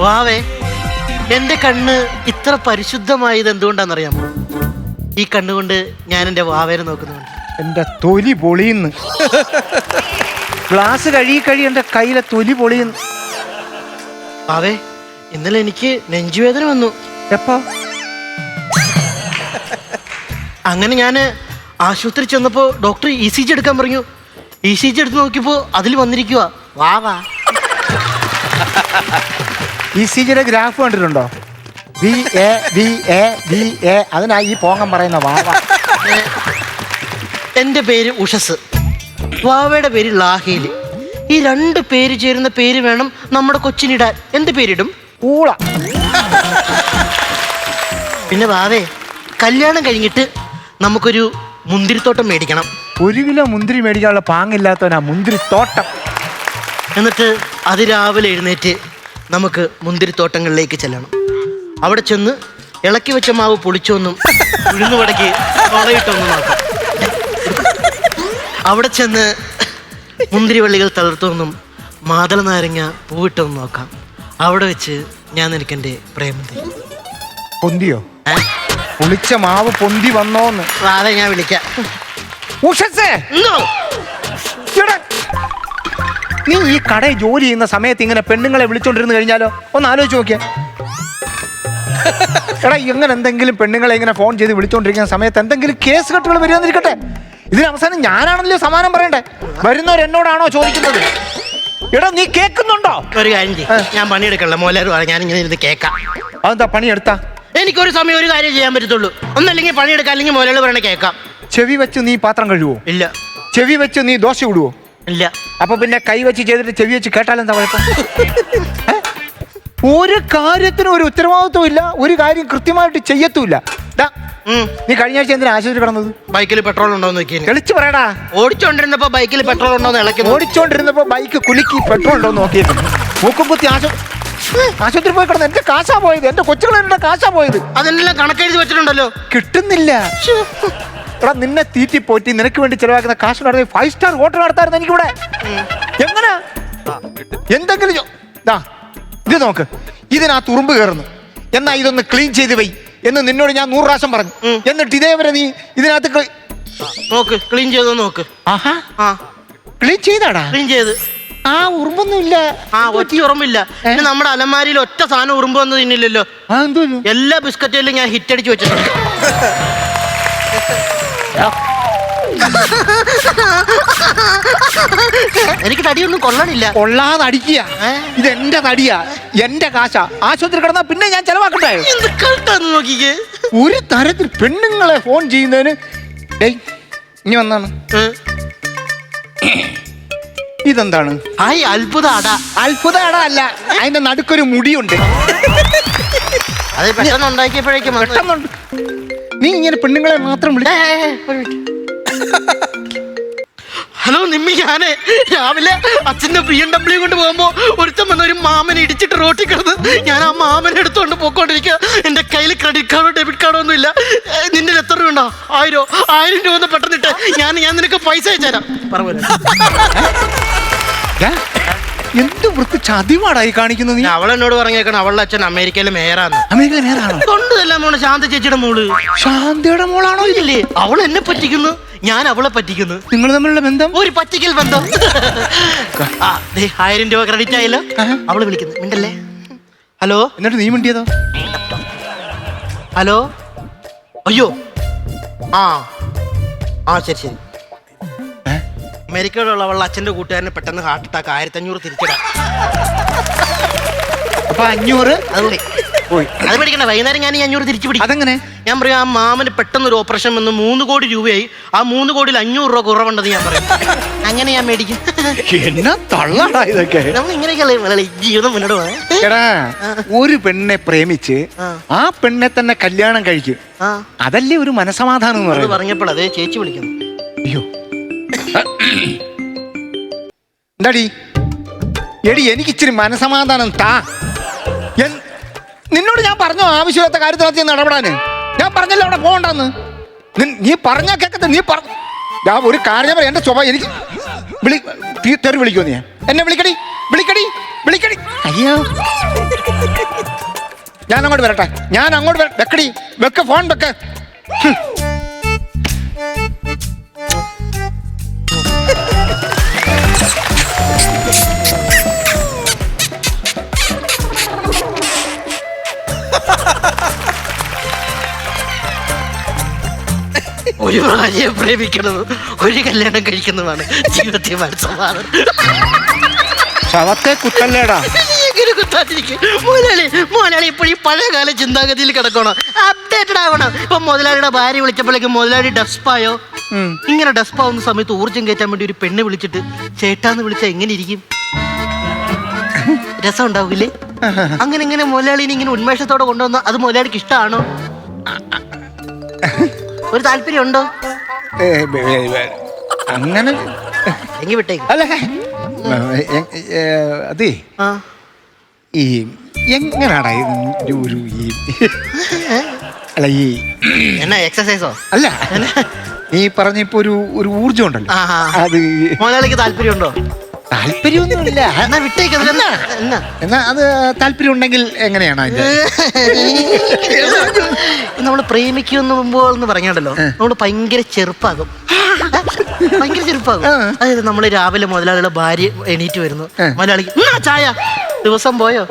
വാവേ, എന്റെ കണ്ണ് ഇത്ര പരിശുദ്ധമായത് എന്തുകൊണ്ടാണെന്നറിയാമോ? ഈ കണ്ണുകൊണ്ട് ഞാൻ എന്റെ വാവേനെ നോക്കുന്നുണ്ട്. എന്റെ തൊലി പൊളിയുന്നു. ഗ്ലാസ് കഴി എന്റെ കയ്യിലെ തൊലി പൊളിയുന്നു. വാവേ, ഇന്നലെ എനിക്ക് നെഞ്ചുവേദന വന്നു. എപ്പോ? അങ്ങനെ ഞാൻ ആശുപത്രി ചെന്നപ്പോ ഡോക്ടർ ECG എടുക്കാൻ പറഞ്ഞു. ECG എടുത്ത് നോക്കിയപ്പോ അതിൽ വന്നിരിക്കുക വാവാ. ECGയുടെ ഗ്രാഫ് കണ്ടിട്ടുണ്ടോ? VA അതിനാ ഈ പോങ്ങം പറയുന്ന വാവ. എൻ്റെ പേര് ഉഷസ്, വാവയുടെ പേര് ലാഹേല്. ഈ രണ്ട് പേര് ചേരുന്ന പേര് വേണം നമ്മുടെ കൊച്ചിനിടാൻ. എന്ത് പേരിടും? ഊള. പിന്നെ വാവേ, കല്യാണം കഴിഞ്ഞിട്ട് നമുക്കൊരു മുന്തിരിത്തോട്ടം മേടിക്കണം. 1 കിലോ മുന്തിരി മേടിക്കാനുള്ള പാങ്ങില്ലാത്തവനാ മുന്തിരിത്തോട്ടം. എന്നിട്ട് അതിരാവിലെ എഴുന്നേറ്റ് നമുക്ക് മുന്തിരിത്തോട്ടങ്ങളിലേക്ക് ചെല്ലണം. അവിടെ ചെന്ന് ഇളക്കി വെച്ച മാവ് പൊളിച്ചൊന്നും ഉഴുന്നുവടക്ക് മുളയിട്ടൊന്നും നോക്കാം. അവിടെ ചെന്ന് മുന്തിരിവള്ളികൾ തളിർത്തൊന്നും മാതള നാരങ്ങ പൂവിട്ടൊന്നും നോക്കാം. അവിടെ വെച്ച് ഞാൻ നിനക്കെൻ്റെ പ്രേമം തരും. പൊന്തിയോ? പൊളിച്ച മാവ് പൊന്തി വന്നോന്ന്. അതെ, ഞാൻ വിളിക്കാം. ഉഷസ്സേ, നീ ഈ കടയിൽ ജോലി ചെയ്യുന്ന സമയത്ത് ഇങ്ങനെ പെണ്ണുങ്ങളെ വിളിച്ചോണ്ടിരുന്ന് കഴിഞ്ഞാലോ? ഒന്ന് ആലോചിച്ച് നോക്കിയാ. എടാ, ഇങ്ങനെ എന്തെങ്കിലും പെണ്ണുങ്ങളെ ഇങ്ങനെ ഫോൺ ചെയ്ത് വിളിച്ചോണ്ടിരിക്കുന്ന സമയത്ത് എന്തെങ്കിലും കേസ് കെട്ടുകൾ വരികയെന്നിരിക്കട്ടെ. ഇതിന് അവസാനം ഞാനാണല്ലോ സമാനം പറയണ്ടേ? വരുന്നവർ എന്നോടാണോ ചോദിക്കുന്നത്? എടാ, നീ കേൾക്കുന്നുണ്ടോ? ഒരു കാര്യം ചെയ്യ്, ഞാൻ പണിയെടുക്കണ്ട. മോലാർ ഞാൻ ഇങ്ങനെ ഇരുന്ന് കേൾക്കാം. അതെന്താ പണിയെടുത്താ? എനിക്കൊരു സമയം ഒരു കാര്യം ചെയ്യാൻ പറ്റത്തുള്ളൂ. ഒന്നല്ലെങ്കിൽ പണിയെടുക്കാം, അല്ലെങ്കിൽ മോലാള് പറയണ കേൾക്കാം. ചെവി വെച്ച് നീ പാത്രം കഴുകുവോ? ഇല്ല. ചെവി വെച്ച് നീ ദോശ ഇടുവോ? ഇല്ല. അപ്പൊ പിന്നെ കൈ വെച്ച് ചെയ്തിട്ട് ചെവി വെച്ച് കേട്ടാലെന്താ കുഴപ്പം? ഒരു കാര്യത്തിനും ഒരു ഉത്തരവാദിത്വം ഇല്ല, ഒരു കാര്യം കൃത്യമായിട്ട് ചെയ്യത്തുമില്ല. നീ കഴിഞ്ഞ ആഴ്ച എന്തിനാ ആശുപത്രി കിടന്നത്? ബൈക്കിൽ പെട്രോൾ ഉണ്ടോന്ന് തെളിച്ചു പറയടാ. ഓടിച്ചോണ്ടിരുന്നപ്പോ ബൈക്കിൽ പെട്രോൾ ഉണ്ടോന്ന് ഇളക്കി. ഓടിച്ചോണ്ടിരുന്നപ്പോ ബൈക്ക് കുലുക്കി പെട്രോൾ ഉണ്ടോന്ന് നോക്കിയിരുന്നു. മൂക്കുംപുത്തി ആശുപത്രി പോയി കിടന്ന് എന്റെ കാശാ പോയത്, എന്റെ കൊച്ചുകളുടെ കാശാ പോയത്. അതെല്ലാം കണക്കെഴുതി വെച്ചിട്ടുണ്ടല്ലോ, കിട്ടുന്നില്ല. എടാ, നിന്നെ തീറ്റി പോറ്റി നിനക്ക് വേണ്ടി ചെലവാക്കുന്ന കാശ് നടത്തി 5 സ്റ്റാർ ഹോട്ടൽ നടത്തായിരുന്നു എനിക്കിവിടെ. എങ്ങനെ എന്തെങ്കിലും ഇത് നോക്ക്, ഇതിനകത്ത് ഉറുമ്പ് കയറുന്നു, എന്നാ ഇതൊന്ന് ക്ലീൻ ചെയ്ത് വൈ എന്ന് നിന്നോട് ഞാൻ 100 പ്രാവശ്യം പറഞ്ഞു. എന്നിട്ട് ഇതേവരെ നീ ഇതിനകത്ത് നോക്ക്, ക്ലീൻ ചെയ്തോ നോക്ക്. ആഹാ, ക്ലീൻ ചെയ്താടാ? ക്ലീൻ ചെയ്ത്. ആ, ഉറുമ്പൊന്നും ഇല്ല. ഒറ്റ ഉറുമ്പില്ല. പിന്നെ നമ്മുടെ അലമാരിയിൽ ഒറ്റ സാധനം ഉറുമ്പ് വന്ന് തിന്നില്ലല്ലോ. എല്ലാ ബിസ്ക്കറ്റിലും ഞാൻ ഹിറ്റ് അടിച്ച് വെച്ചിട്ടുണ്ട്. എനിക്ക് തടിയൊന്നും കൊള്ളണില്ല. കൊള്ളാതെ അടിക്കുക. ഇത് എന്റെ തടിയാ, എന്റെ കാശാ. ആശുപത്രി കിടന്നാ പിന്നെ ഞാൻ ചെലവാക്കട്ടെ? നോക്കിക്കേ, ഒരു തരത്തിൽ പെണ്ണുങ്ങളെ ഫോൺ ചെയ്യുന്നതിന്. ഇനി വന്നാണ് ഇതെന്താണ്? അത്ഭുത അട. അത്ഭുത അട അല്ല, അതിന്റെ നടുക്കൊരു മുടിയുണ്ട്. അത് പെട്ടെന്ന് ഉണ്ടാക്കിയപ്പോഴേക്കും പെട്ടെന്നുണ്ട്. നീ ഇങ്ങനെ പെണ്ണുങ്ങളെ മാത്രം വിളി. ഹലോ നിമ്മി, ഞാനേ രാവിലെ അച്ഛൻ്റെ BMW കൊണ്ട് പോകുമ്പോ ഒരുത്തം വന്ന ഒരു മാമനെ ഇടിച്ചിട്ട് റോട്ടിൽ കിടന്ന് ഞാൻ ആ മാമനെ എടുത്തുകൊണ്ട് പോയിക്കൊണ്ടിരിക്കുക. എൻ്റെ കയ്യിൽ ക്രെഡിറ്റ് കാർഡോ ഡെബിറ്റ് കാർഡോ ഒന്നും ഇല്ല. നിന്റെ എത്ര രൂപ ഉണ്ടോ? 1000 രൂപ ഒന്ന് പെട്ടെന്നിട്ട് ഞാൻ നിനക്ക് പൈസ അയച്ചുതരാം. പറഞ്ഞു എന്ത് വൃത്തി ചതിവാടായി കാണിക്കുന്നത് നീ. അവളെന്നോട് പറഞ്ഞേക്കണം അവളുടെ അച്ഛൻ അമേരിക്കയിലെ മേയറാണ്. അമേരിക്കയിലെ മേയറാണോ? കൊണ്ടല്ല മോള്, ശാന്ത ചേച്ചിയുടെ മോള്. ശാന്തയുടെ മോളാണോ? ഇല്ലേ, അവൾ എന്നെ പറ്റിക്കുന്നു, ഞാൻ അവളെ പറ്റിക്കുന്നു. നിങ്ങൾ തമ്മിലുള്ള ബന്ധം ഒരു പറ്റിക്കൽ ബന്ധം. 1000 രൂപ ക്രെഡിറ്റ് ആയല്ലോ. അവള് വിളിക്കുന്നു, മിണ്ടല്ലേ. ഹലോ. എന്നിട്ട് നീ മിണ്ടിയതോ? ഹലോ. അയ്യോ, ശരി. അമേരിക്കയിലുള്ള അവളുടെ അച്ഛൻ്റെ കൂട്ടുകാരന് പെട്ടെന്ന് ഹാർട്ട് അറ്റാക്ക്, 1500 തിരിച്ചിടാം. അപ്പൊ 500 അത് പഠിക്കണ. വൈകുന്നേരം ഞാൻ ഈ 500 തിരിച്ചു പിടിക്കും. അതെങ്ങനെ? ഞാൻ പറയും, ആ മാമന് പെട്ടെന്നൊരു ഓപ്പറേഷൻ വന്ന് 3 കോടി രൂപയായി. ആ 3 കോടിയിൽ 500 രൂപ കുറവുണ്ടെന്ന് ഞാൻ പറയും. അങ്ങനെ ഞാൻ മേടിക്കും. എന്നാ തള്ളാടാ ഇതൊക്കെ. നമ്മൾ ഇങ്ങനെയൊക്കെ ജീവിതം മുന്നോട്ട് പോകാൻ. ഒരു പെണ്ണെ പ്രേമിച്ച് ആ പെണ്ണെ തന്നെ കല്യാണം കഴിക്കും. അതല്ലേ ഒരു മനസമാധാനം എന്ന് പറയുന്നത്. പറഞ്ഞപ്പോൾ അതേ ചേച്ചി വിളിക്കുന്നു. അയ്യോ, എന്താടി? എടി, എനിക്ക് ഇച്ചിരി മനസമാധാനം താ. നിന്നോട് ഞാൻ പറഞ്ഞോ ആവശ്യമില്ലാത്ത കാര്യത്തിനകത്ത് ഞാൻ ഇടപെടാന്? ഞാൻ പറഞ്ഞല്ലോ അവിടെ പോകണ്ടെന്ന്. നീ പറഞ്ഞാ കേക്കത്തെ. നീ ഞാൻ ഒരു കാര്യം പറയാം, എന്റെ സ്വഭാവം എനിക്ക് തെറി വിളിക്കുമോ? നീ എന്നെ വിളിക്കടി. അയ്യോ. ഞാൻ അങ്ങോട്ട് വരട്ടെ. ഞാൻ അങ്ങോട്ട് വെക്കടി, വെക്ക ഫോൺ വെക്ക. ഒരു ഭാര്യയെ പ്രേമിക്കുന്നത് ഒരു കല്യാണം കഴിക്കുന്നതാണ് ജീവിതത്തിൽ മനസ്സമാധാനം. ശവത്തെ കുത്തല്ലേടാ. എങ്ങനെ കുത്താതിരിക്കും മുതലാളി ഇപ്പോഴും ഈ പഴയകാല ചിന്താഗതിയിൽ കിടക്കണം, അപ്ഡേറ്റഡ് ആവണം. ഇപ്പൊ മുതലാളിയുടെ ഭാര്യ വിളിച്ചപ്പോഴേക്കും മുതലാളി ഡസ്പായോ? ഇങ്ങനെ ഡസ്പാവുന്ന സമയത്ത് ഊർജ്ജം കയറ്റാൻ വേണ്ടി ഒരു പെണ്ണ് വിളിച്ചിട്ട് ചേട്ടാന്ന് വിളിച്ചാൽ എങ്ങനെ ഇരിക്കും? രസം ഉണ്ടാവില്ലേ? അങ്ങനെ ഇങ്ങനെ മുതലാളിനെ ഇങ്ങനെ ഉന്മേഷത്തോടെ കൊണ്ടുവന്ന അത് മുതലാളിക്ക് ഇഷ്ടമാണോ? ഒരു താല്പര്യം ഉണ്ടോ? അങ്ങനെ എങ്കിൽ വിട്ടേക്ക്. അല്ല അതെ, ഈ എങ്ങനാടാ ഒരു അല്ല ഈ എന്നാ എക്സസൈസോ? അല്ല നീ പറഞ്ഞപ്പോ ഒരു ഊർജം ഉണ്ടല്ലോ, അത് മുതലാളിക്ക് താല്പര്യം ഉണ്ടോ? താല്പര്യമൊന്നുമില്ല. എന്നാ വിട്ടേക്ക്. എന്നാ അത് താല്പര്യം ഉണ്ടെങ്കിൽ എങ്ങനെയാണ് നമ്മൾ പ്രേമിക്കുമ്പോൾ എന്ന് പറഞ്ഞാണ്ടല്ലോ, നമ്മള് ഭയങ്കര ചെറുപ്പാകും. അതായത് നമ്മള് രാവിലെ മുതലാളിയുടെ ഭാര്യ എണീറ്റ് വരുന്നു, മുതലാളിക്ക് ചായ. ദിവസം പോയോ?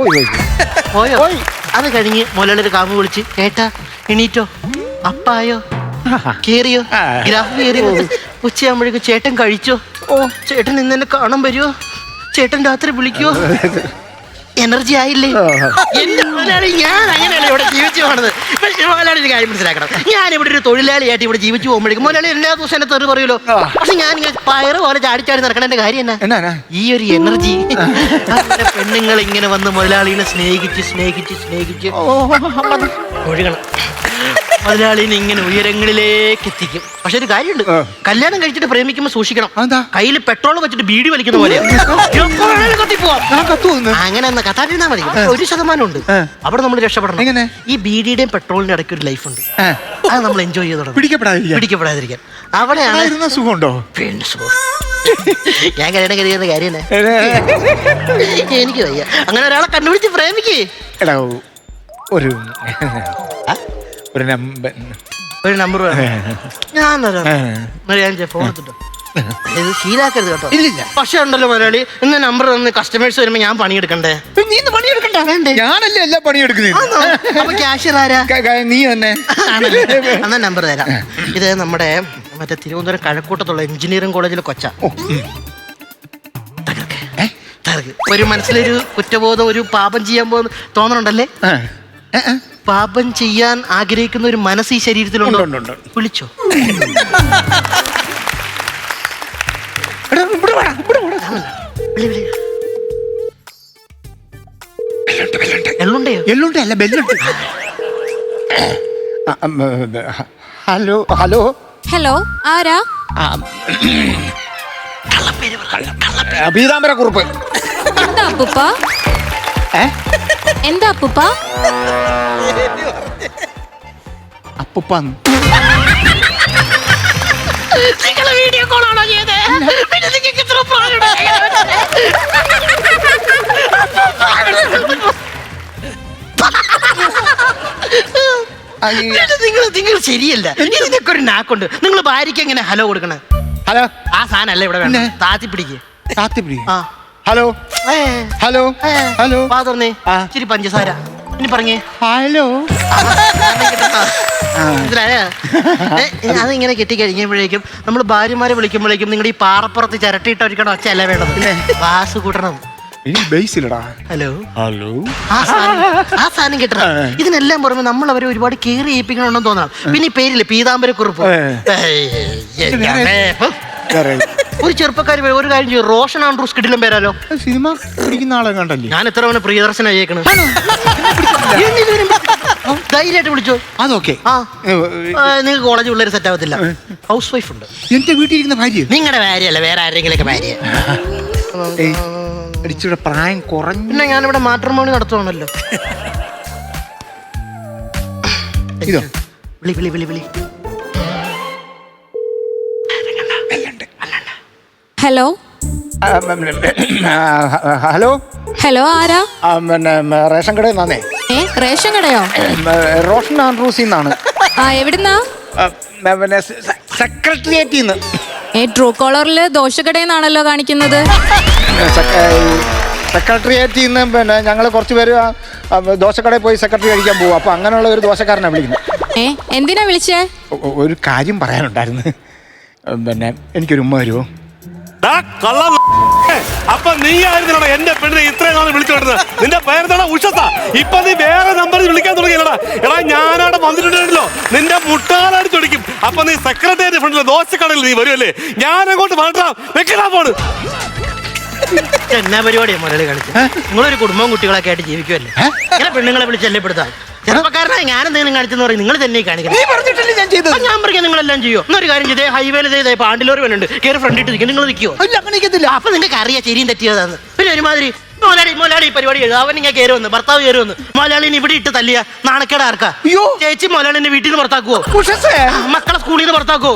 അത് കഴിഞ്ഞ് മുതലാളിയുടെ കാമ വിളിച്ച് ചേട്ടാ എണീറ്റോ, അപ്പായോ, കേറിയോ, ഗ്രാഫ് കേറിയോ, ഉച്ചയാകുമ്പോഴേക്കും ചേട്ടൻ കഴിച്ചോ, ചേട്ടൻ ഇന്ന് എന്നെ കാണാൻ വരുമോ, ചേട്ടൻ രാത്രി വിളിക്കുവോ, എനർജി ആയില്ലേ? എന്റെ മുതലാളി, ഞാൻ അങ്ങനെയല്ല ഇവിടെ ജീവിച്ചു പോണത്. പക്ഷെ മുതലാളി ഒരു കാര്യം മനസ്സിലാക്കണം, ഞാൻ ഇവിടെ ഒരു തൊഴിലാളിയായിട്ട് ഇവിടെ ജീവിച്ചു പോകുമ്പോഴേക്കും മുതലാളി എല്ലാ ദിവസം എന്നെ തെറി പറയുമല്ലോ. പക്ഷെ ഞാൻ പയറ് പോലെ ചാടിച്ചാടി നടക്കണ കാര്യം എന്നാ? ഈ ഒരു എനർജി. അങ്ങനെ പെണ്ണുങ്ങൾ ഇങ്ങനെ വന്ന് മുതലാളിനെ സ്നേഹിച്ച് ഒഴുകണം, മുതലാളിനെ ഇങ്ങനെ ഉയരങ്ങളിലേക്ക് എത്തിക്കും. പക്ഷെ ഒരു കാര്യമുണ്ട്, കല്യാണം കഴിച്ചിട്ട് പ്രേമിക്കുമ്പോൾ സൂക്ഷിക്കണം. കയ്യിൽ പെട്രോൾ വെച്ചിട്ട് ബീഡി വലിക്കുന്ന പോലെ അങ്ങനെ കത്താതിരുന്നാ മതി. 1% ഉണ്ട്, അവിടെ നമ്മൾ രക്ഷപ്പെടണം. ഈ ബീഡിയുടെയും പെട്രോളിന്റെ ഇടയ്ക്ക് ഒരു ലൈഫ് ഉണ്ട്, അത് നമ്മൾ എൻജോയ് ചെയ്ത് തുടങ്ങും, പിടിക്കപ്പെടാതിരിക്കാൻ. അവിടെയാണ് സുഖമുണ്ടോ? പിന്നെ സുഖം. ഞാൻ കല്യാണം കഴിയുന്ന കാര്യം എനിക്ക് വയ്യ. അങ്ങനെ ഒരാളെ കണ്ടുപിടിച്ച് പ്രേമിക്കേ. ഒരു നമ്പർ ഞാൻ ഫോൺ എടുത്തിട്ടോ, ഇത് ശീലാക്കരുത് കേട്ടോ. പക്ഷെ ഉണ്ടല്ലോ മുതലാളി, ഇന്ന് നമ്പർ തന്ന് കസ്റ്റമേഴ്സ് വരുമ്പോ ഞാൻ പണിയെടുക്കണ്ടേ? ഞാനല്ലേ എല്ലാ പണിയെടുക്കുന്നത്. അപ്പൊ ക്യാഷ്യർ ആരാ? നീ തന്നെ. എന്നാ നമ്പർ തരാം. ഇത് നമ്മുടെ മറ്റേ തിരുവനന്തപുരം കഴക്കൂട്ടത്തുള്ള എഞ്ചിനീയറിംഗ് കോളേജിലെ കൊച്ച. ഒരു മനസ്സിലൊരു കുറ്റബോധം, ഒരു പാപം ചെയ്യാൻ പോകുന്ന തോന്നണുണ്ടല്ലേ? പാപം ചെയ്യാൻ ആഗ്രഹിക്കുന്ന ഒരു മനസ്സ് ഈ ശരീരത്തിലുണ്ടോ? വിളിച്ചോ. എള്ളുണ്ടല്ല ബെല്ലുണ്ട്. ഹലോ ഹലോ ഹലോ, ആരാ? പീതാംബര കുറുപ്പ്. എന്താ അപ്പൂപ്പ? എന്താ അപ്പൂപ്പ? അപ്പൂപ്പാന്ന് വീഡിയോ കോളാണോ ചെയ്തത്? പിന്നെ നിങ്ങൾക്ക് ഇത്ര നിങ്ങൾ ശരിയല്ല. ഇതിനൊക്കെ ഒരു നാക്കുണ്ട്. നിങ്ങൾ ഭാര്യയ്ക്ക് എങ്ങനെ ഹലോ കൊടുക്കണേ? ഹലോ, ആ സാധനം അല്ല ഇവിടെ വേണം. താത്തി പിടിക്ക്. ഹലോ ഹലോ ഹലോ, തുറന്നേ. ഇച്ചിരി പഞ്ചസാര. ഇനി പറഞ്ഞേ ഹലോ. അതിങ്ങനെ കെട്ടിക്കഴിഞ്ഞപ്പോഴേക്കും നമ്മൾ ഭാര്യമാരെ വിളിക്കുമ്പോഴേക്കും നിങ്ങളുടെ ഈ പാറപ്പുറത്ത് ചിരട്ടിയിട്ടൊരിക്കണം ഒച്ചയല്ല വേണ്ടത്, വാസ് കൂട്ടണം. ഹലോ ഹലോ, ആ സാധനം കിട്ടണം. ഇതിനെല്ലാം പുറമെ നമ്മൾ അവരെ ഒരുപാട് കെയർ ചെയ്യിപ്പിക്കണമെന്ന് തോന്നണം. പിന്നെ ഈ പേരില്ലേ പീതാംബര കുറുപ്പ്. ഒരു ചെറുപ്പക്കാർ ഒരു കാര്യം ചെയ്യും, റോഷൻ ആൻഡ്രൂസ് കിടിലം പേരാലോ. സിനിമ പിടിക്കുന്ന ആളെ കണ്ടല്ലേ? ഞാൻ എത്ര തവണ പ്രിയദർശന അയക്കണം. ധൈര്യമായിട്ട് വിളിച്ചോ. അതൊക്കെ നിങ്ങൾക്ക് കോളേജ് പിള്ളേർ സെറ്റ് ആവത്തില്ല. ഹൗസ് വൈഫ് ഉണ്ട്. എന്റെ വീട്ടിലിരിക്കുന്ന ഭാര്യ? നിങ്ങളുടെ ഭാര്യയല്ല, വേറെ ആരെങ്കിലൊക്കെ ഭാര്യ. ഇച്ചിരി പ്രായം കുറഞ്ഞു. പിന്നെ ഞാനിവിടെ മാട്രിമോണി നടത്തുവാണല്ലോ. ഇതോ വിളി വിളി വിളി വിളി. ഹലോ ഹലോ ഹലോ, ആരാ? റേഷൻ കടയിൽ നിന്നേ. റേഷൻ കടയോ? റോഷൻ ആൻഡ്രൂസിൽ നിന്നാണ്. ആ എവിടുന്നാ? പിന്നെ സെക്രട്ടേറിയറ്റിൽ നിന്ന്. ട്രൂ കോളറിൽ ദോശക്കടയെന്നാണല്ലോ കാണിക്കുന്നത്. സെക്രട്ടേറിയറ്റിൽ നിന്ന് പിന്നെ ഞങ്ങൾ കുറച്ച് പേര് ദോശക്കടയിൽ പോയി സെക്രട്ടറി കഴിക്കാൻ പോകും. അപ്പൊ അങ്ങനെയുള്ള ഒരു ദോശക്കാരനാണ് വിളിക്കുന്നത്. എന്തിനാ വിളിച്ചേ? ഒരു കാര്യം പറയാനുണ്ടായിരുന്നു. പിന്നെ എനിക്കൊരു ഉമ്മ വരുമോ? അപ്പൊ നീ ആയിരുന്നോ എന്റെ പെണ്ണിനെ ഇത്രയും നാളെ വിളിച്ചു വരുന്നത്? നിന്റെ പേരെന്താ? ഉഷസ. ഇപ്പൊ നീ വേറെ നമ്പറിൽ വിളിക്കാൻ തുടങ്ങിയടാ. എടാ ഞാനവിടെ വന്നിട്ടുണ്ടല്ലോ, നിന്റെ മുട്ടാലാടി ചൊടിക്കും. അപ്പൊ നീ സെക്രട്ടേറിയറ്റ് ഫ്രണ്ടിലെ ദോശക്കടയിൽ നീ വരുമല്ലേ? ഞാൻ അങ്ങോട്ട് വേണ്ടാ വെക്കലാ പോണ്. എന്നാ പരിപാടിയാ മുരളി കളിച്ച്? നിങ്ങളൊരു കുടുംബവും കുട്ടികളൊക്കെ ആയിട്ട് ജീവിക്കുമല്ലേ? ഇങ്ങനെ പെണ്ണുങ്ങളെ വിളിച്ച് ശല്യപ്പെടുത്താൻ ചെറുപ്പക്കാരനായി ഞാൻ എന്തെങ്കിലും കാണിച്ചെന്ന് പറയും. നിങ്ങൾ തന്നെ കാണിക്കണം. ഞാൻ പറയാം നിങ്ങളെല്ലാം ചെയ്യോ? എന്നൊരു കാര്യം ചെയ്തേ, ഹൈവേയിൽ പാണ്ടിലോർ വരുന്നുണ്ട്, കയറി ഫ്രണ്ടിട്ട് നിൽക്കും. നിങ്ങൾ നിൽക്കുമോ? അപ്പൊ നിങ്ങൾക്ക് അറിയാം ശരിയും തെറ്റിയതാന്ന്. പിന്നെ ഒരുമാതിരി മോലാളി പരിപാടി ചെയ്തു. അവൻ ഇങ്ങനെ കയറി വന്ന്, ഭർത്താവ് കയറി വന്ന് മോലാളിനെ ഇവിടെ ഇട്ട് തല്ലിയ നാണക്കേട് ആർക്കാ? ചേച്ചി മോലാളിനെ വീട്ടിൽ നിന്ന് പുറത്താക്കുവോ? മക്കളെ സ്കൂളിൽ നിന്ന് പുറത്താക്കുവോ?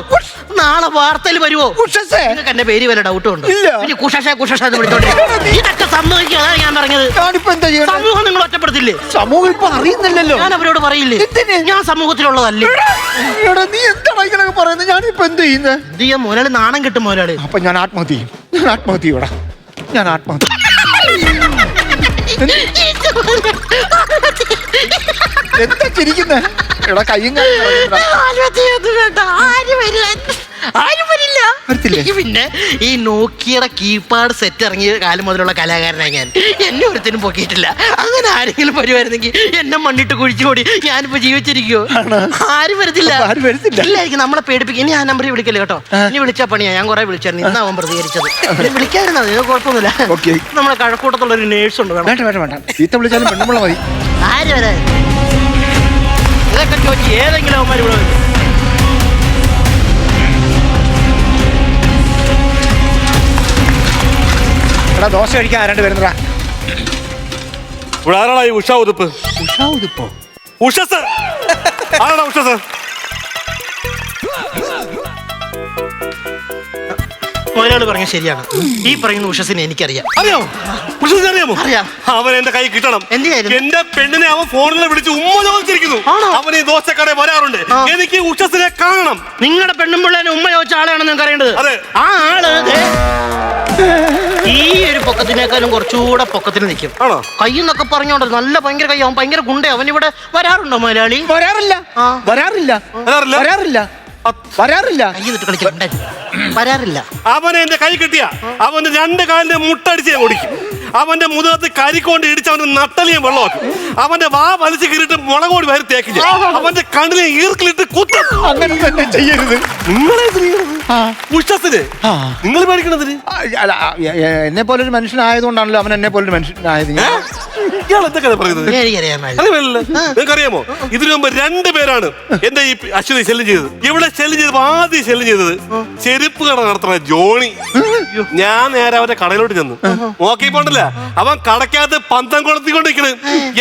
നാളെ വാർത്തയിൽ വരുവോ? നിങ്ങൾക്ക് എന്റെ പേര് വല്ല ഡൗട്ടും ഉണ്ട്? ഇതൊക്കെ സംഭവിക്കുക. അതാണ് ഞാൻ പറഞ്ഞത്. സമൂഹം നിങ്ങൾ ഒറ്റപ്പെടുത്തില്ലേ? സമൂഹം ഇപ്പൊ അറിയുന്നില്ലല്ലോ. ഞാൻ അവരോട് പറയില്ലേ ഞാൻ സമൂഹത്തിലുള്ളതല്ലേ? നീ എന്താണ് പറയുന്നത്? ഞാനിപ്പോ എന്ത് ചെയ്യുന്നത്? എന്ത് ചെയ്യാൻ? മോലാളി നാണം കിട്ടും മോലാളി. അപ്പൊ ഞാൻ ആത്മഹത്യ ചെയ്യും. ഞാൻ ആത്മഹത്യ. എന്താ ചിരിക്കുന്നേ? എടാ കയ്യും പിന്നെ ഈ നോക്കിയുടെ കീപാഡ് സെറ്റ് ഇറങ്ങിയ കാലം മുതലുള്ള കലാകാരനായി ഞാൻ. എന്നെ ഒരുത്തിനും പൊക്കിയിട്ടില്ല. അങ്ങനെ ആരെങ്കിലും വരുമായിരുന്നെങ്കിൽ എന്നെ മണ്ണിട്ട് കുഴിച്ചുകൂടി ഞാനിപ്പോ ജീവിച്ചിരിക്കുവോ? ആരും വരത്തില്ല. ഇല്ലായിരിക്കും. നമ്മളെ പേടിപ്പിക്കും. ഇനി ആ നമ്പറിൽ വിളിക്കല്ലേ കേട്ടോ. ഇനി വിളിച്ചാ പണിയാ. ഞാൻ കുറെ വിളിച്ചായിരുന്നു. ഇന്ന് അവൻ പ്രതികരിച്ചത്. വിളിക്കാതിരുന്നത് ഇത് കുഴപ്പമൊന്നുമില്ല. നമ്മളെ കഴക്കൂട്ടത്തുള്ള ഒരു നേഴ്സ് ഉണ്ട്. വിളിച്ചാലും പെണ്ണുമ്പള മതി. ആര് വരെ ഇതൊക്കെ ചോദിച്ചു ഏതെങ്കിലും അവന്മാർ ഇവിടെ വരും. ദോശ കഴിക്കാൻ ആരാണ്ട് വരുന്നടാ? ഇവിടെ ആരാടാ ഈ ഉഷാ ഉതുപ്പ്? ഉഷസ് ആരാടാ ഉഷസ്? ഒരാൾ പറഞ്ഞ ശരിയാണ്. ഈ പറയുന്ന ഉഷസിനെ എനിക്കറിയാം. അറിയാമോ? ഉഷസിനെ അറിയാമോ? അറിയാം. അവൻ എന്റെ കൈ കിട്ടണം. എന്തിനായിരുന്നു? എന്റെ പെണ്ണിനെ അവൻ ഫോണിൽ വിളിച്ച് ഉമ്മ ചോദിച്ചിരിക്കുന്നു. അവൻ ഈ ദോശക്കടയിൽ വരാറുണ്ട്. എനിക്ക് ഉഷസിനെ കാണണം. നിങ്ങളുടെ പെണ്ണുമ്പിള്ളേനെ ഉമ്മ ചോദിച്ച ആളാണെന്ന് നിങ്ങൾക്ക് അറിയേണ്ടത്. അതെ. ആ ആള് ഈ ഒരു പൊക്കത്തിനേക്കാളും കുറച്ചുകൂടെ പൊക്കത്തിന് നിൽക്കും. ആണോ? കൈ എന്നൊക്കെ പറഞ്ഞോണ്ട് നല്ല ഭയങ്കര കൈ. അവൻ ഭയങ്കര ഗുണ്ട. അവൻ ഇവിടെ വരാറുണ്ടോ മലയാളി? വരാറില്ല. കൈ തൊട്ട് കളിക്കാൻ വരാറില്ല. അവനെ എന്റെ കൈ കിട്ടിയ അവന്റെ രണ്ട് കാലിന്റെ മുട്ടടിച്ച് ഓടിക്കും. അവന്റെ മുഖത്ത് കരിക്കൊണ്ട് ഇടിച്ച് അവന്റെ നട്ടലിയെ വെള്ളമാക്കും. അവന്റെ വാ വലിച്ചു കീറിട്ട് മുളകോടി വരി തേക്കില്ല. അവന്റെ കണ്ണിലെ ഈർക്കിലിട്ട് കുത്തും. അങ്ങനെ തന്നെ ചെയ്യരുത്. നിങ്ങളെ ഉഷസിന് നിങ്ങൾ പേടിക്കണതിന്? എന്നെ പോലെ ഒരു മനുഷ്യനായതുകൊണ്ടാണല്ലോ അവൻ എന്നെ പോലെ ഒരു മനുഷ്യനായത്. ഇയാൾ എന്തൊക്കെയാണ് പറയുന്നത്? നിങ്ങൾക്കറിയാമോ? ഇതിനു മുമ്പ് 2 പേരാണ് എന്റെ ഈ അശ്വതി ശല്യം ചെയ്തത്. ഇവിടെ ശല്യം ചെയ്തപ്പോ ആദ്യം ശല്യം ചെയ്തത് ചെരുപ്പ് കട നടത്തുന്ന ജോണി. ഞാൻ നേരെ അവന്റെ കടയിലോട്ട് ചെന്നു. നോക്കിപ്പോണ്ടല്ല അവൻ കടക്കകത്ത് പന്തം കൊളുത്തിക്കൊണ്ടിരിക്കണ്.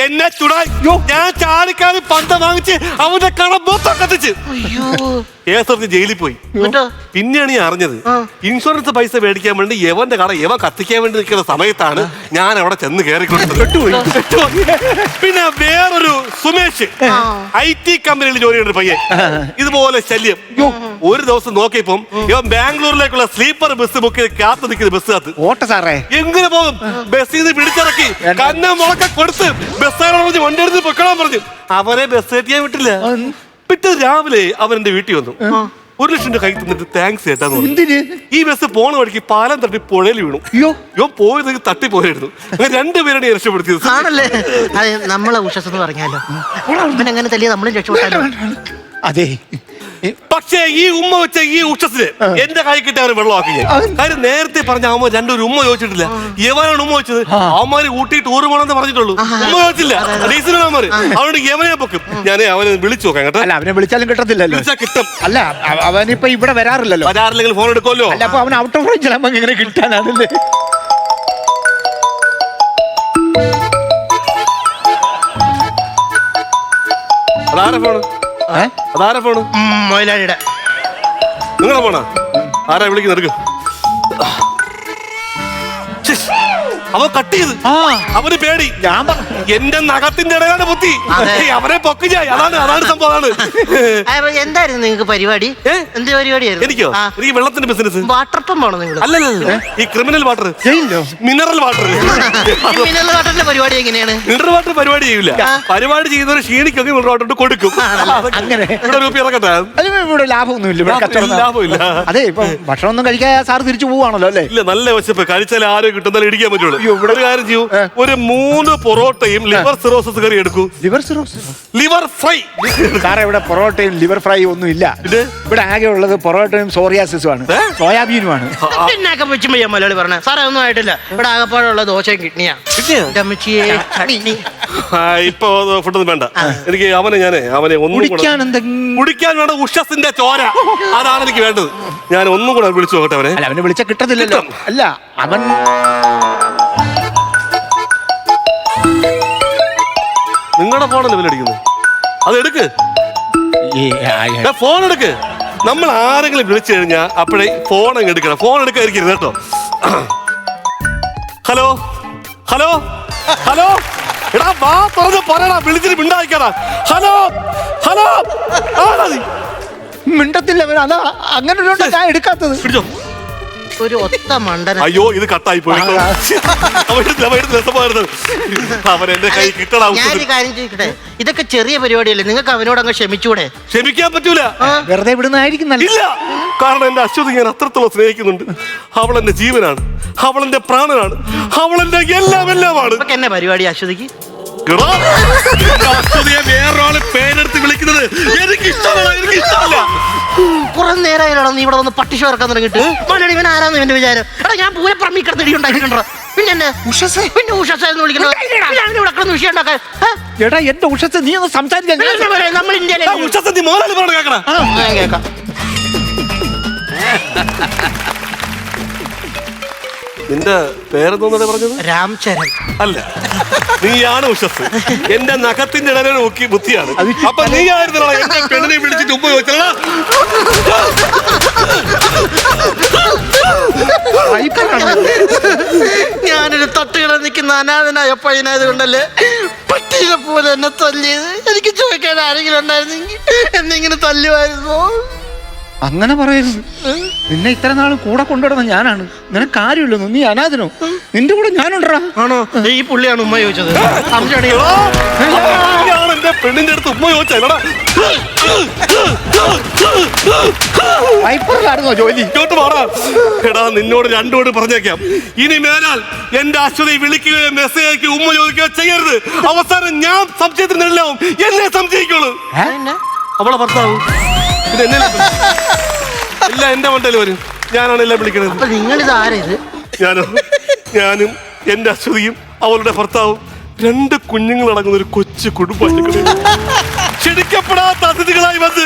എന്നെ ചുടാൻ ഞാൻ ചാടിക്കാതെ പന്തം വാങ്ങിച്ച് അവന്റെ കട മൊത്തം കത്തിച്ച് കേസറിഞ്ഞ് ജയിലിൽ പോയി. പിന്നെയാണ് ഞാൻ അറിഞ്ഞത് ഇൻഷുറൻസ് പൈസ മേടിക്കാൻ വേണ്ടി യവന്റെ കട യവൻ കത്തിക്കാൻ വേണ്ടി നിൽക്കുന്ന സമയത്താണ് ഞാൻ അവിടെ ചെന്ന് കയറിക്കൊടുത്തത്. പിന്നെ വേറൊരു സുമേഷ് IT കമ്പനിയിൽ ജോലി ചെയ്യുന്ന പയ്യൻ ഇതുപോലെ ശല്യം. ഒരു ദിവസം നോക്കിയപ്പം ഇവൻ ബാംഗ്ലൂരിലേക്കുള്ള സ്ലീപ്പർ ബസ് ബുക്ക് ചെയ്ത് കാത്തു നിൽക്കുന്ന ബസ് കാത്ത് ഓട്ട സാറേ എങ്ങനെ പോകും? ബസ്സിൽ നിന്ന് പിടിച്ചിറക്കി കന്ന മുളക്കെ കൊടുത്ത് ബസ്സാരോട് പറഞ്ഞ് വണ്ടി എടുത്ത് പൊക്കണം പറഞ്ഞു. അവരെ ബസ് എത്തിയാൻ വിട്ടില്ല. പിറ്റേ രാവിലെ അവൻ എന്റെ വീട്ടിൽ വന്നു. 1 ലക്ഷം രൂപ കൈ തന്നിട്ട് താങ്ക്സ് ചേട്ടാന്ന് പറഞ്ഞു. ഈ ബസ് പോണ വഴിക്ക് പാലം തട്ടി പുഴയിൽ വീണു. ഇവൻ പോയത് തട്ടിപ്പോയായിരുന്നു. അങ്ങനെ 2 പേരാണ് രക്ഷപ്പെടുത്തിയത്. ആണല്ലേ? അതെ, നമ്മളെ ഉഷസ് എന്ന് പറഞ്ഞാലോ അങ്ങനെ തല്ലിയ നമ്മളും രക്ഷപ്പെട്ടാലോ? അതെ. പക്ഷേ ഈ ഉമ്മ വെച്ച ഈ ഉഷസിന് എന്റെ കൈ കിട്ടി അവന് വെള്ളമാക്കി. കാര്യം നേരത്തെ പറഞ്ഞ അവൻ 2 ഉമ്മ ചോദിച്ചിട്ടില്ല. യവനാണ് ഉമ്മ വെച്ചത്. അവന്മാര് ഊട്ടി ടൂർ പോകണമെന്ന് പറഞ്ഞിട്ടുള്ളൂ. ഉമ്മ ചോദിച്ചില്ല. ഡീസലമാര് അതുകൊണ്ട് യവനെ പൊക്കും. ഞാൻ അവനെ വിളിച്ചു നോക്കാം കേട്ടോ. അല്ല, അവനെ വിളിച്ചാലും കിട്ടത്തില്ലല്ലോ. വിളിച്ചാൽ കിട്ടും. അല്ല, അവനിപ്പോ ഇവിടെ വരാറില്ലല്ലോ. വരാറില്ലെങ്കിൽ ഫോൺ എടുക്കുമല്ലോ. അല്ല, അപ്പൊ അവൻ ഔട്ട് ഓഫ് റേഞ്ച് ആകുമ്പോ ഇങ്ങനെ കിട്ടാനാണല്ലേ? അതാരെ ഫോണ്? അതാരെ ഫോണ്? മൊയിലാളിയുടെ. നിങ്ങളെ ഫോണാ? ആരാ വിളിക്കുന്ന? എടുക്കും. അവൻ കട്ട് ചെയ്ത് അവന് പേടി ഞാൻ എന്റെ നഖത്തിന്റെ ഇടയിലാണ് ബുദ്ധി അവരെ പൊക്കി അതാണ് സംഭവം അതാണ് എന്തായിരുന്നു നിങ്ങൾക്ക് പരിപാടി? എന്ത് പരിപാടിയായിരുന്നു? എനിക്കോ എനിക്ക് വെള്ളത്തിന്റെ ബിസിനസ് വാട്ടർ പമ്പാണോ നിങ്ങൾ? അല്ലല്ല ഈ criminal water mineral water mineral വാട്ടറിന്റെ പരിപാടി എങ്ങനെയാണ്? മിനറൽ വാട്ടർ പരിപാടി ചെയ്യില്ല പരിപാടി ചെയ്യുന്നവർ ക്ഷീണിക്കൊക്കെ മിനറൽ വാട്ടർ കൊടുക്കും അങ്ങനെ ഇവിടെ രൂപ ഇറക്കട്ടെ ഇവിടെ ലാഭമൊന്നുമില്ല ഇവിടെ കച്ചവടം ലാഭമില്ല അതെ ഇപ്പൊ ഭക്ഷണം ഒന്നും കഴിക്കാൻ സാർ തിരിച്ചു പോവാണല്ലോ അല്ലേ? ഇല്ല നല്ല വിശപ്പ് കഴിച്ചാൽ ആരും കിട്ടുന്നാലും ഇടിക്കാൻ പറ്റുള്ളൂ ഇവിടെ ഒരു കാര്യം ചെയ്യൂ ഒരു 3 പൊറോട്ടയും ലിവർ സിറോസിസ് കറി എടുക്കൂ ലിവർ സിറോസ് ലിവർ ഫ്രൈ സാറേ ഇവിടെ പൊറോട്ടയും ലിവർ ഫ്രൈ ഒന്നും ഇല്ല ഇവിടെ ആകെ ഉള്ളത് പൊറോട്ടയും സോറിയാസിസും ആണ് സോയാബീനുമാണ് പിന്നൊക്കെ വെച്ചും ചെയ്യാൻ മലയാളി പറഞ്ഞ സാറേ ഒന്നും ആയിട്ടില്ല ഇവിടെ ആകെപ്പാടുള്ള ദോശയും കിഡ്നിയാ ഇപ്പൊ ഫുഡൊന്നും വേണ്ട എനിക്ക് അവനെ കുടിക്കാൻ വേണ്ട ഉഷസിന്റെ ചോര അതാണ് എനിക്ക് വേണ്ടത് ഞാൻ ഒന്നും കൂടെ വിളിച്ചു നോക്കട്ടെ അവനെ അല്ല അവനെ വിളിച്ച കിട്ടത്തില്ലല്ലോ അല്ല അവൻ നിങ്ങളുടെ ഫോണല്ലേ വിലടിക്കുന്നത് അത് എടുക്ക് ഫോൺ എടുക്ക് നമ്മൾ ആരെങ്കിലും വിളിച്ചു കഴിഞ്ഞാൽ അപ്പോഴേ ഫോൺ അങ്ങ് എടുക്കണം ഫോൺ എടുക്കാതിരിക്കരുത് കേട്ടോ ഹലോ ഹലോ ഹലോ എടാ വാ തുറന്ന് പറയടാ വിളിച്ചിട്ട് മിണ്ടായിക്കാടാ ഹലോ ഹലോ മിണ്ടത്തില്ല അവൻ അതാ അങ്ങനെ ഞാൻ എടുക്കാത്തത് പിടിച്ചോ ഒരു ഒത്ത മണ്ടന അയ്യോ ഇത് കട്ടായി പോയി അവൻ എന്റെ കൈ കിട്ടടാ ഞാനൊരു കാര്യം ചോദിക്കട്ടെ ഇതൊക്കെ ചെറിയ പരിപാടിയല്ലേ നിങ്ങൾക്ക് അവനോട് അങ്ങ് ക്ഷമിച്ചൂടെ? ക്ഷമിക്കാൻ പറ്റൂല വെറുതെ വിടുന്നതായിരിക്കും ഇല്ല കാരണം എന്റെ അശ്വതി ഞാൻ അത്രത്തോളം സ്നേഹിക്കുന്നുണ്ട് അവൾ എന്റെ ജീവനാണ് അവൾ എന്റെ പ്രാണനാണ് അവൾ എന്റെ എല്ലാമാണ് എന്നെ പരിപാടി അശ്വതിക്ക് വേറൊരാള് പേരെടുത്ത് വിളിക്കുന്നത് എനിക്ക് ഇഷ്ടമല്ല കുറെ നേരമായില്ലോ നീ ഇവിടെ വന്ന് പട്ടിഷ ഇറക്കാൻ തുടങ്ങിട്ട് മലയാളി ഇവൻ ആരാന്ന് എന്റെ വിചാരം എടാ ഞാൻ പൂരപ്പറമ്പി കിടന്ന് ഇടി ഉണ്ടാക്കിയിട്ടുണ്ടോ പിന്നെ പിന്നെ ഉഷസെന്ന് വിളിക്കണോ വിഷയം ഉണ്ടാക്കാൻ എടാ എന്റെ ഉഷസ് നീ ഒന്ന് സംസാരിക്കാൻ നമ്മൾ ഇന്ത്യയിലെ കേൾക്കാം നിന്റെ പേരെന്തോന്നാ പറഞ്ഞത്? രാംചരൺ അല്ല നീയാണ് ഉഷസ് എന്റെ നഖത്തിന്റെ ഇടനെ നോക്കി ബുദ്ധിയാണ് അപ്പൊ നീ ആയിരുന്നോ എന്റെ പെണ്ണിനെ പിടിച്ചിട്ട് ഉമ്മ ചോദിച്ചോ ഞാനൊരു തട്ടുകട നിൽക്കുന്ന അനാഥനായ പയ്യനായത് കൊണ്ടല്ലേ പട്ടിയെ പോലെ എന്നെ തല്ലിയത്. എനിക്ക് ചോദിക്കാൻ ആരെങ്കിലും ഉണ്ടായിരുന്നെങ്കിൽ എന്നെങ്ങനെ തല്ലുമായിരുന്നു. അങ്ങനെ പറയരുത് നിന്നെ ഇത്ര നാൾ കൂടെ കൊണ്ടുവരുന്ന ഞാനാണ് നിനക്ക് കാര്യമില്ലെന്നു നീ അനാഥനോ നിന്റെ കൂടെ ഞാനുണ്ടോ ആണോ ഈ പുള്ളിയാണ് ഉമ്മ ചോദിച്ചത് എന്റെ പെണ്ണിന്റെ അടുത്ത് ഉമ്മ ചോദിച്ചാ വൈപ്പറിലായിരുന്നോ ജോലി ഇങ്ങോട്ട് മാറാ എടാ നിന്നോട് രണ്ടോട് പറഞ്ഞേക്കാം ഇനി മേലാൽ എന്റെ അശ്വതി വിളിക്കുകയോ മെസ്സേജ് അയക്കുകയോ ഉമ്മ ചോദിക്കുകയോ ചെയ്യരുത് അവസാനം ഞാൻ സംശയത്തിന് നെല്ലാവും എന്നെ സംശയിക്കുള്ളൂ അവളെ ഭർത്താവും എല്ലാം എന്റെ മണ്ടയിൽ വരും ഞാനാണ് എല്ലാം വിളിക്കണത് നിങ്ങളിത് ആരത് ഞാനും എന്റെ അശ്വതിയും അവളുടെ ഭർത്താവും 2 കുഞ്ഞുങ്ങളടങ്ങുന്ന ഒരു കൊച്ചു കുടുംബമായിട്ട് ക്ഷണിക്കപ്പെടാത്ത അതിഥികളായി വന്ന്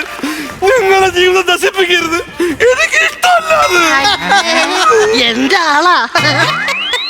ഞങ്ങളുടെ ജീവിതം നശിപ്പിക്കരുത് എനിക്ക് ഇഷ്ടമല്ലാതെ എന്റെ ആളാ